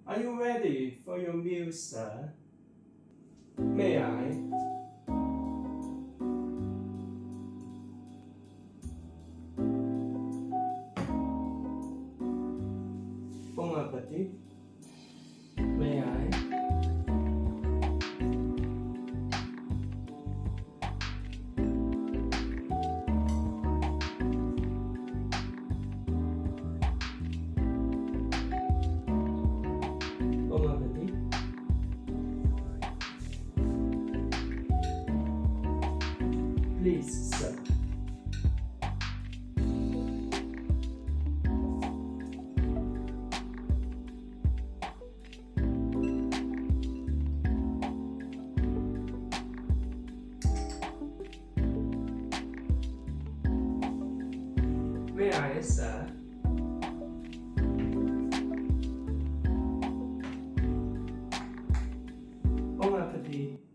Are you ready for your meal, sir? May I? Bon appetit. May I? Bon appetit. Please, sir. May I, sir? Bon appetit.